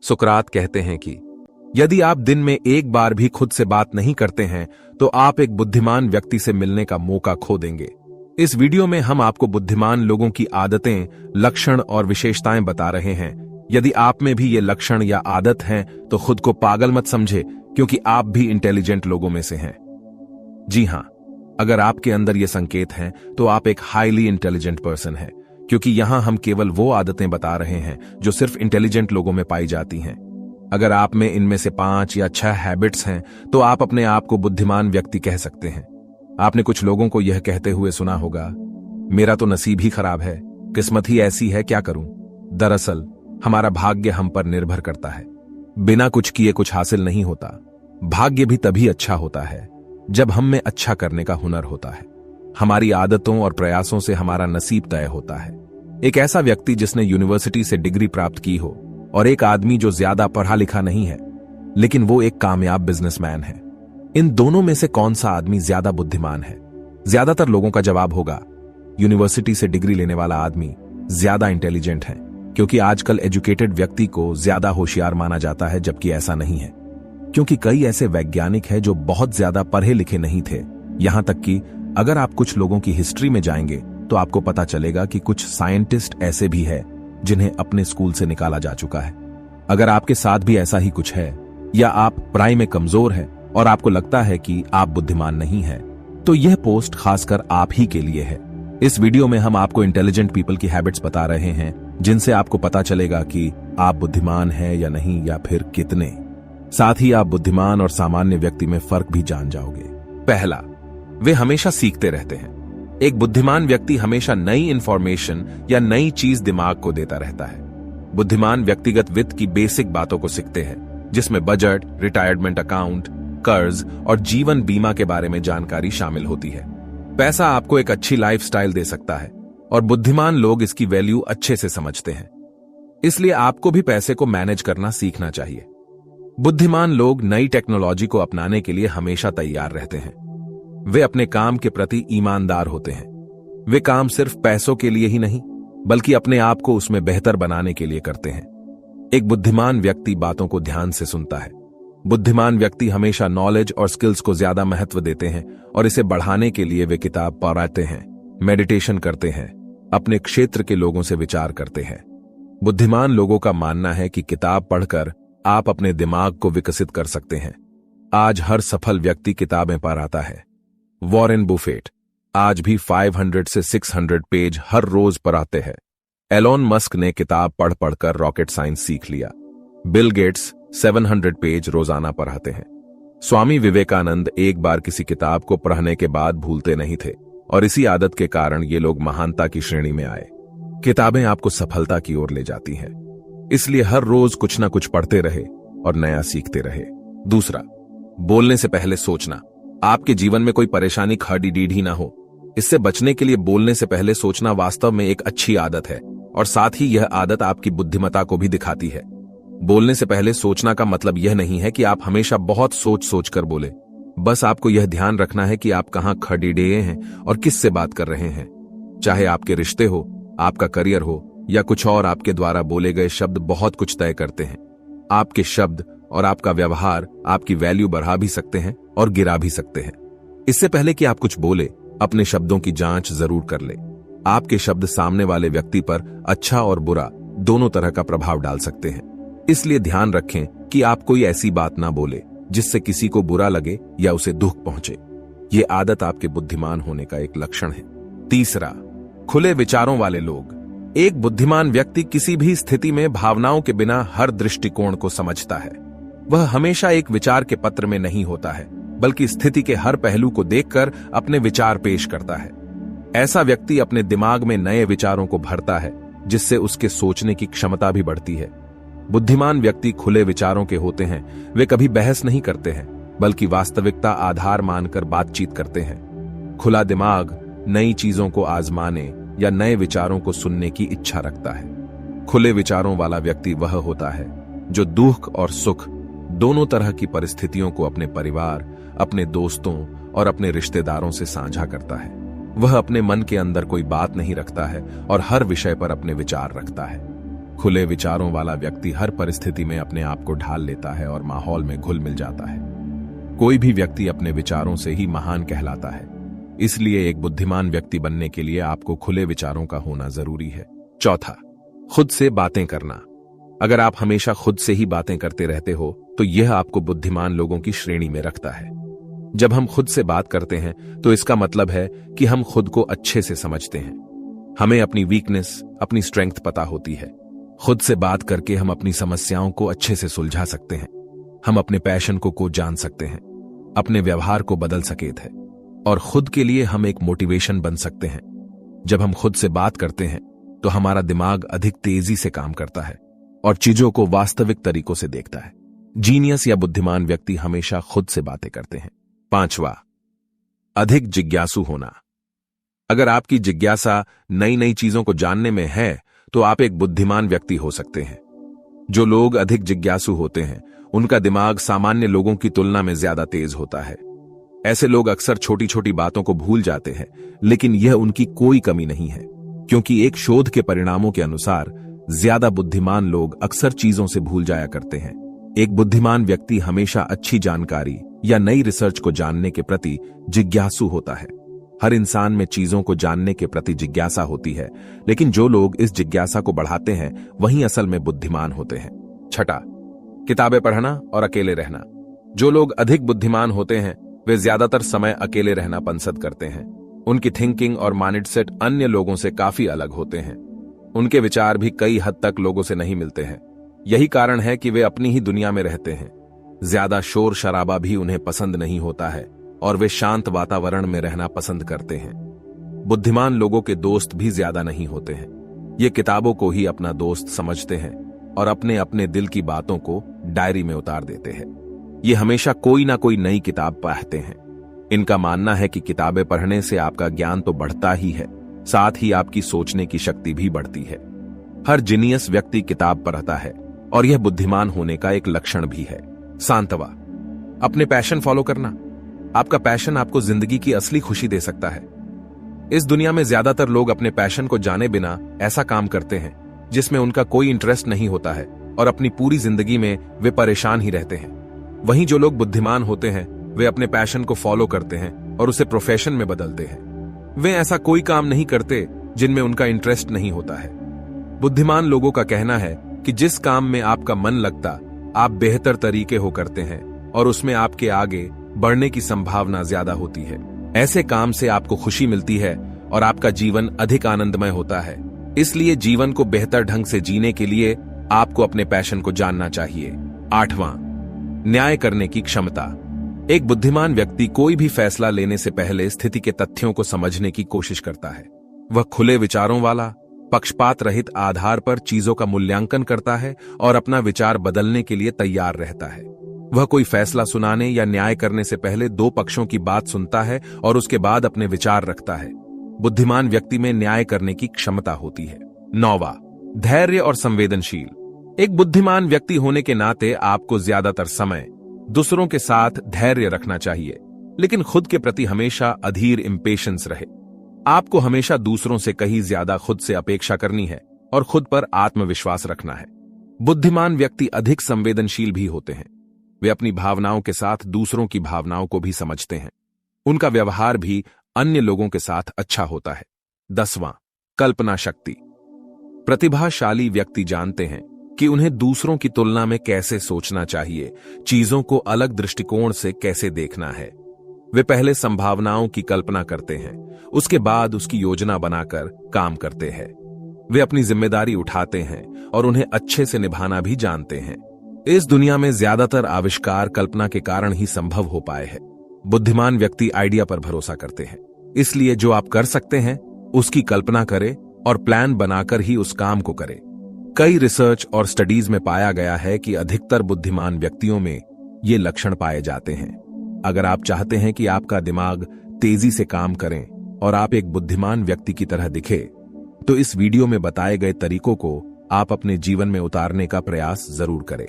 सुकरात कहते हैं कि यदि आप दिन में एक बार भी खुद से बात नहीं करते हैं तो आप एक बुद्धिमान व्यक्ति से मिलने का मौका खो देंगे। इस वीडियो में हम आपको बुद्धिमान लोगों की आदतें, लक्षण और विशेषताएं बता रहे हैं। यदि आप में भी ये लक्षण या आदत हैं तो खुद को पागल मत समझे, क्योंकि आप भी इंटेलिजेंट लोगों में से हैं। जी हां, अगर आपके अंदर ये संकेत हैं तो आप एक हाईली इंटेलिजेंट पर्सन हैं, क्योंकि यहां हम केवल वो आदतें बता रहे हैं जो सिर्फ इंटेलिजेंट लोगों में पाई जाती हैं। अगर आप में इनमें से 5 या 6 हैबिट्स हैं तो आप अपने आप को बुद्धिमान व्यक्ति कह सकते हैं। आपने कुछ लोगों को यह कहते हुए सुना होगा, मेरा तो नसीब ही खराब है, किस्मत ही ऐसी है, क्या करूं। दरअसल हमारा भाग्य हम पर निर्भर करता है। बिना कुछ किए कुछ हासिल नहीं होता। भाग्य भी तभी अच्छा होता है जब हम में अच्छा करने का हुनर होता है। हमारी आदतों और प्रयासों से हमारा नसीब तय होता है। एक ऐसा व्यक्ति जिसने यूनिवर्सिटी से डिग्री प्राप्त की हो और एक आदमी जो ज्यादा पढ़ा लिखा नहीं है लेकिन वो एक कामयाब बिजनेसमैन है, इन दोनों में से कौन सा आदमी ज्यादा बुद्धिमान है? ज्यादातर लोगों का जवाब होगा यूनिवर्सिटी से डिग्री लेने वाला आदमी ज्यादा इंटेलिजेंट है, क्योंकि आजकल एजुकेटेड व्यक्ति को ज्यादा होशियार माना जाता है, जबकि ऐसा नहीं है। क्योंकि कई ऐसे वैज्ञानिक हैं जो बहुत ज्यादा पढ़े लिखे नहीं थे। यहां तक कि अगर आप कुछ लोगों की हिस्ट्री में जाएंगे तो आपको पता चलेगा कि कुछ साइंटिस्ट ऐसे भी हैं जिन्हें अपने स्कूल से निकाला जा चुका है। अगर आपके साथ भी ऐसा ही कुछ है, या आप पढ़ाई में कमजोर हैं और आपको लगता है कि आप बुद्धिमान नहीं हैं, तो यह पोस्ट खासकर आप ही के लिए है। इस वीडियो में हम आपको इंटेलिजेंट पीपल की हैबिट्स बता रहे हैं, जिनसे आपको पता चलेगा कि आप बुद्धिमान हैं या नहीं, या फिर कितने। साथ ही आप बुद्धिमान और सामान्य व्यक्ति में फर्क भी जान जाओगे। पहला, वे हमेशा सीखते रहते हैं। एक बुद्धिमान व्यक्ति हमेशा नई इंफॉर्मेशन या नई चीज दिमाग को देता रहता है। बुद्धिमान व्यक्तिगत वित्त की बेसिक बातों को सीखते हैं, जिसमें बजट, रिटायरमेंट अकाउंट, कर्ज और जीवन बीमा के बारे में जानकारी शामिल होती है। पैसा आपको एक अच्छी लाइफस्टाइल दे सकता है और बुद्धिमान लोग इसकी वैल्यू अच्छे से समझते हैं। इसलिए आपको भी पैसे को मैनेज करना सीखना चाहिए। बुद्धिमान लोग नई टेक्नोलॉजी को अपनाने के लिए हमेशा तैयार रहते हैं। वे अपने काम के प्रति ईमानदार होते हैं। वे काम सिर्फ पैसों के लिए ही नहीं, बल्कि अपने आप को उसमें बेहतर बनाने के लिए करते हैं। एक बुद्धिमान व्यक्ति बातों को ध्यान से सुनता है। बुद्धिमान व्यक्ति हमेशा नॉलेज और स्किल्स को ज्यादा महत्व देते हैं और इसे बढ़ाने के लिए वे किताब पढ़ते हैं, मेडिटेशन करते हैं, अपने क्षेत्र के लोगों से विचार करते हैं। बुद्धिमान लोगों का मानना है कि किताब पढ़कर आप अपने दिमाग को विकसित कर सकते हैं। आज हर सफल व्यक्ति किताबें पढ़ता है। वॉरेन बुफेट आज भी 500 से 600 पेज हर रोज पढ़ाते हैं। एलोन मस्क ने किताब पढ़ पढ़कर रॉकेट साइंस सीख लिया। बिल गेट्स 700 पेज रोजाना पढ़ाते हैं। स्वामी विवेकानंद एक बार किसी किताब को पढ़ने के बाद भूलते नहीं थे, और इसी आदत के कारण ये लोग महानता की श्रेणी में आए। किताबें आपको सफलता की ओर ले जाती हैं, इसलिए हर रोज कुछ ना कुछ पढ़ते रहे और नया सीखते रहे। दूसरा, बोलने से पहले सोचना। आपके जीवन में कोई परेशानी खड़ी डीढ़ ही ना हो, इससे बचने के लिए बोलने से पहले सोचना वास्तव में एक अच्छी आदत है, और साथ ही यह आदत आपकी बुद्धिमत्ता को भी दिखाती है। बोलने से पहले सोचना का मतलब यह नहीं है कि आप हमेशा बहुत सोच सोच कर बोले। बस आपको यह ध्यान रखना है कि आप कहां खड़ी डे हैं और किससे बात कर रहे हैं। चाहे आपके रिश्ते हो, आपका करियर हो, या कुछ और, आपके द्वारा बोले गए शब्द बहुत कुछ तय करते हैं। आपके शब्द और आपका व्यवहार आपकी वैल्यू बढ़ा भी सकते हैं और गिरा भी सकते हैं। इससे पहले कि आप कुछ बोले, अपने शब्दों की जांच जरूर कर ले। आपके शब्द सामने वाले व्यक्ति पर अच्छा और बुरा दोनों तरह का प्रभाव डाल सकते हैं। इसलिए ध्यान रखें कि आप कोई ऐसी बात ना बोले जिससे किसी को बुरा लगे या उसे दुख पहुंचे। ये आदत आपके बुद्धिमान होने का एक लक्षण है। तीसरा, खुले विचारों वाले लोग। एक बुद्धिमान व्यक्ति किसी भी स्थिति में भावनाओं के बिना हर दृष्टिकोण को समझता है। वह हमेशा एक विचार के पत्र में नहीं होता है, बल्कि स्थिति के हर पहलू को देखकर अपने विचार पेश करता है। ऐसा व्यक्ति अपने दिमाग में नए विचारों को भरता है, जिससे उसके सोचने की क्षमता भी बढ़ती है। बुद्धिमान व्यक्ति खुले विचारों के होते हैं। वे कभी बहस नहीं करते हैं, बल्कि वास्तविकता आधार मानकर बातचीत करते हैं। खुला दिमाग नई चीजों को आजमाने या नए विचारों को सुनने की इच्छा रखता है। खुले विचारों वाला व्यक्ति वह होता है जो दुख और सुख दोनों तरह की परिस्थितियों को अपने परिवार, अपने दोस्तों और अपने रिश्तेदारों से साझा करता है। वह अपने मन के अंदर कोई बात नहीं रखता है और हर विषय पर अपने विचार रखता है। खुले विचारों वाला व्यक्ति हर परिस्थिति में अपने आप को ढाल लेता है और माहौल में घुल मिल जाता है। कोई भी व्यक्ति अपने विचारों से ही महान कहलाता है। इसलिए एक बुद्धिमान व्यक्ति बनने के लिए आपको खुले विचारों का होना जरूरी है। चौथा, खुद से बातें करना। अगर आप हमेशा खुद से ही बातें करते रहते हो तो यह आपको बुद्धिमान लोगों की श्रेणी में रखता है। जब हम खुद से बात करते हैं तो इसका मतलब है कि हम खुद को अच्छे से समझते हैं। हमें अपनी वीकनेस, अपनी स्ट्रेंथ पता होती है। खुद से बात करके हम अपनी समस्याओं को अच्छे से सुलझा सकते हैं। हम अपने पैशन को जान सकते हैं, अपने व्यवहार को बदल सकेत है और खुद के लिए हम एक मोटिवेशन बन सकते हैं। जब हम खुद से बात करते हैं तो हमारा दिमाग अधिक तेजी से काम करता है और चीजों को वास्तविक तरीकों से देखता है। जीनियस या बुद्धिमान व्यक्ति हमेशा खुद से बातें करते हैं। पांचवा, अधिक जिज्ञासु होना। अगर आपकी जिज्ञासा नई नई चीजों को जानने में है तो आप एक बुद्धिमान व्यक्ति हो सकते हैं। जो लोग अधिक जिज्ञासु होते हैं उनका दिमाग सामान्य लोगों की तुलना में ज्यादा तेज होता है। ऐसे लोग अक्सर छोटी छोटी बातों को भूल जाते हैं, लेकिन यह उनकी कोई कमी नहीं है, क्योंकि एक शोध के परिणामों के अनुसार ज्यादा बुद्धिमान लोग अक्सर चीजों से भूल जाया करते हैं। एक बुद्धिमान व्यक्ति हमेशा अच्छी जानकारी या नई रिसर्च को जानने के प्रति जिज्ञासु होता है। हर इंसान में चीजों को जानने के प्रति जिज्ञासा होती है, लेकिन जो लोग इस जिज्ञासा को बढ़ाते हैं वही असल में बुद्धिमान होते हैं। छठा, किताबें पढ़ना और अकेले रहना। जो लोग अधिक बुद्धिमान होते हैं वे ज्यादातर समय अकेले रहना पसंद करते हैं। उनकी थिंकिंग और माइंडसेट अन्य लोगों से काफी अलग होते हैं। उनके विचार भी कई हद तक लोगों से नहीं मिलते हैं। यही कारण है कि वे अपनी ही दुनिया में रहते हैं। ज्यादा शोर शराबा भी उन्हें पसंद नहीं होता है और वे शांत वातावरण में रहना पसंद करते हैं। बुद्धिमान लोगों के दोस्त भी ज्यादा नहीं होते हैं। ये किताबों को ही अपना दोस्त समझते हैं और अपने अपने दिल की बातों को डायरी में उतार देते हैं। ये हमेशा कोई ना कोई नई किताब पढ़ते हैं। इनका मानना है कि किताबें पढ़ने से आपका ज्ञान तो बढ़ता ही है, साथ ही आपकी सोचने की शक्ति भी बढ़ती है। हर जीनियस व्यक्ति किताब पढ़ता है और यह बुद्धिमान होने का एक लक्षण भी है। सांतवा, अपने पैशन फॉलो करना। आपका पैशन आपको जिंदगी की असली खुशी दे सकता है। इस दुनिया में ज्यादातर लोग अपने पैशन को जाने बिना ऐसा काम करते हैं जिसमें उनका कोई इंटरेस्ट नहीं होता है और अपनी पूरी जिंदगी में वे परेशान ही रहते हैं। वहीं जो लोग बुद्धिमान होते हैं वे अपने पैशन को फॉलो करते हैं और उसे प्रोफेशन में बदलते हैं। वे ऐसा कोई काम नहीं करते जिनमें उनका इंटरेस्ट नहीं होता है। बुद्धिमान लोगों का कहना है कि जिस काम में आपका मन लगता आप बेहतर तरीके हो करते हैं और उसमें आपके आगे बढ़ने की संभावना ज्यादा होती है। ऐसे काम से आपको खुशी मिलती है और आपका जीवन अधिक आनंदमय होता है। इसलिए जीवन को बेहतर ढंग से जीने के लिए आपको अपने पैशन को जानना चाहिए। आठवां, न्याय करने की क्षमता। एक बुद्धिमान व्यक्ति कोई भी फैसला लेने से पहले स्थिति के तथ्यों को समझने की कोशिश करता है। वह खुले विचारों वाला, पक्षपात रहित आधार पर चीजों का मूल्यांकन करता है और अपना विचार बदलने के लिए तैयार रहता है। वह कोई फैसला सुनाने या न्याय करने से पहले दो पक्षों की बात सुनता है और उसके बाद अपने विचार रखता है। बुद्धिमान व्यक्ति में न्याय करने की क्षमता होती है। नौवां, धैर्य और संवेदनशील। एक बुद्धिमान व्यक्ति होने के नाते आपको ज्यादातर समय दूसरों के साथ धैर्य रखना चाहिए, लेकिन खुद के प्रति हमेशा अधीर इम्पेशेंस रहे। आपको हमेशा दूसरों से कहीं ज्यादा खुद से अपेक्षा करनी है और खुद पर आत्मविश्वास रखना है। बुद्धिमान व्यक्ति अधिक संवेदनशील भी होते हैं। वे अपनी भावनाओं के साथ दूसरों की भावनाओं को भी समझते हैं। उनका व्यवहार भी अन्य लोगों के साथ अच्छा होता है। 10वां, कल्पना शक्ति। प्रतिभाशाली व्यक्ति जानते हैं कि उन्हें दूसरों की तुलना में कैसे सोचना चाहिए, चीजों को अलग दृष्टिकोण से कैसे देखना है। वे पहले संभावनाओं की कल्पना करते हैं, उसके बाद उसकी योजना बनाकर काम करते हैं। वे अपनी जिम्मेदारी उठाते हैं और उन्हें अच्छे से निभाना भी जानते हैं। इस दुनिया में ज्यादातर आविष्कार कल्पना के कारण ही संभव हो पाए हैं। बुद्धिमान व्यक्ति आइडिया पर भरोसा करते हैं, इसलिए जो आप कर सकते हैं उसकी कल्पना करें और प्लान बनाकर ही उस काम को करें। कई रिसर्च और स्टडीज में पाया गया है कि अधिकतर बुद्धिमान व्यक्तियों में ये लक्षण पाए जाते हैं। अगर आप चाहते हैं कि आपका दिमाग तेजी से काम करें और आप एक बुद्धिमान व्यक्ति की तरह दिखे, तो इस वीडियो में बताए गए तरीकों को आप अपने जीवन में उतारने का प्रयास जरूर करें।